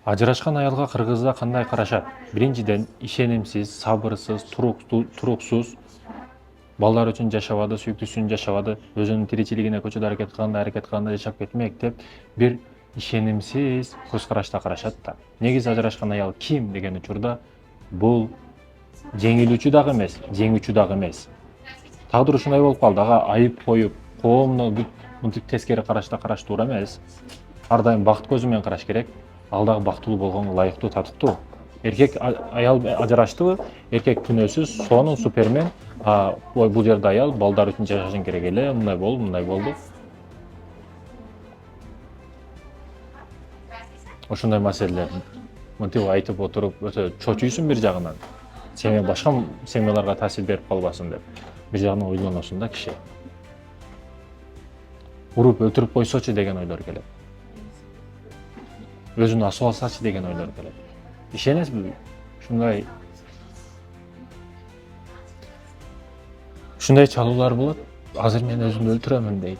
Ажырашкан аялга кыргызда кандай карашат? Биринчиден, ишенимсиз, сабырсыз, туруксуз, балдар үчүн жашабады, сүйүктүүсүн жашабады, өзүнүн тиричилигине көчөдө аракет кылганда жашап кетмек деп бир ишенимсиз көз карашта карашат да. Негизи ажырашкан аял ким деген учурда бул жеңилүүчү дагы эмес, жеңүүчү дагы эмес. Тагдыр ушундай болуп калды, ага айып коюп, коомдо мынтип тескери карашта караш туура эмес. Ар дайым бакыт көзү менен караш керек. Ал дагы бактылуу болгонго ылайыктуу, татыктуу. Эркек аял ажыраштыбы, эркек күнөөсүз, сонун супермен, бул жерде аял балдар үчүн жашашың керек эле, мындай болду. Ошондой маселелер мынтип айтып отуруп өтө чочуйсуң бир жагынан. Семья башка семьяларга таасир берип калбасын деп. Бир жагынан ойлоносуң да киши. Уруп өлтүрүп койсочу деген ойлор келет. Өзүн асып алсачы деген ойлор келет. Ишенесизби? Ушундай чалуулар болот. Азыр мен өзүмдү өлтүрөмүн дейт.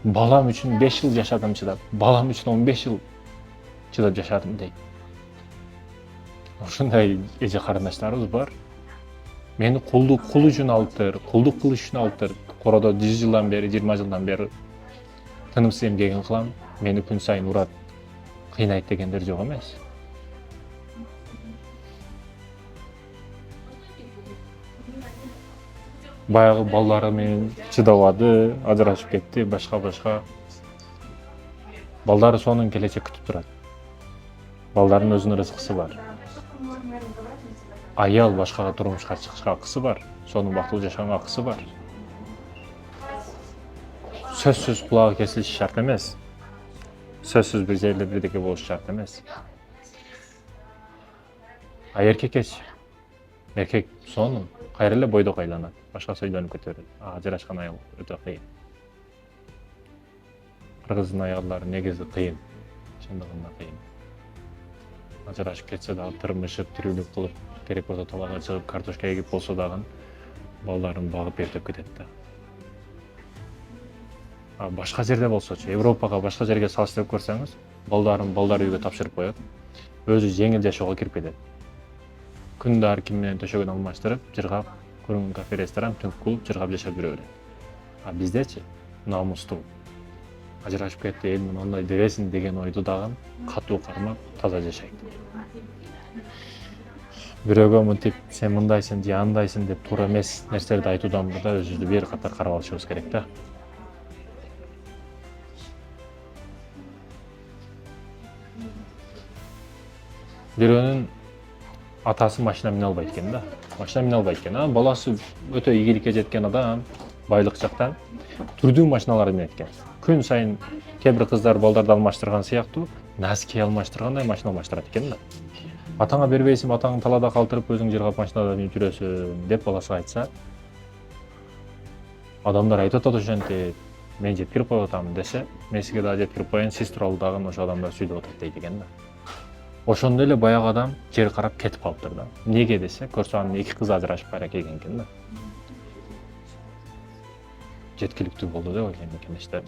Балам үчүн 5 жыл жашадым чыдап, балам үчүн 15 жыл чыдап жашадым дейт. Ушундай эже карындаштарыбыз бар. Мени кул үчүн алыптыр, кулдук кылыш үчүн алыптыр. Кородо 100 жылдан бери, 20 жылдан бери тынымсыз эмгегин кылам, мени күн сайын урат, кыйнайт дегендер жок эмес. Баягы балдары менен чыдабады, ажырашып кетти, башка. Балдары сонун келечек күтүп турат. Балдардын өзүнүн рызкысы бар. Аял башкага турмушка чыгышка акысы бар, сонун бактылуу жашаганга акысы бар. Сөзсүз кулагы кесилиши шарт эмес. Сөзсүз бир жерде бирдеке болуш шарт эмес. Эркекечи? Эркек сонун, кайра эле бойдок айланат, башка сөйлөнүп кете берет. Ажырашкан аял өтө кыйын. Кыргыздын аялдары негизи кыйын, чындыгында кыйын. Ажырашып кетсе дагы тырмышып, тирүүлүк кылып, керек болсо талаага чыгып, картошка эгип болсо дагы балдарын багып эртеп кетет да. Башка жерде болсочу, Европага, башка жерге салыштырып көрсөңүз, балдар үйгө тапшырып коет, өзү жеңил жашоого кирип кетет. Күндө ар ким менен төшөгүн алмаштырып, жыргап, көрүнгөн кафе, ресторан, түнкү клуб жыргап жашап жүрө берет. Биздечи намустуу, ажырашып кетти, эл мындай дебесин деген ойду дагы катуу кармап, таза жашайт. Бирөөгө мынтип сен мындайсың же андайсың деп туура эмес нерселерди айтуудан мурда өзүбүздү бир катар карап алышыбыз керек да. Бирөөнүн атасы машина мине албайт экен да. Машина мине албайт экен. Баласы өтө ийгиликке жеткен адам, байлык жактан түрдүү машиналарды минет экен. Күн сайын кээ бир кыздар балдарды алмаштырган сыяктуу, носки алмаштыргандай машина алмаштырат экен да. Атаңа бербейсиң, атаңды талаада калтырып, өзүң жыргап машинада минип жүрөсүң деп баласына айтса, адамдар айтып атат ошентип, мен жеткирип коюп атам десе, мен сизге дагы жеткирип коеюн, сиз тууралуу дагы ошо адамдар сүйлөп атат дейт экен да. Ошондой эле баягы адам жер карап кетип калыптыр да. Неге десе, көрсө анын 2 кызы ажырашып кайра келген экен да. Жеткиликтүү болду деп ойлойм экен иштер.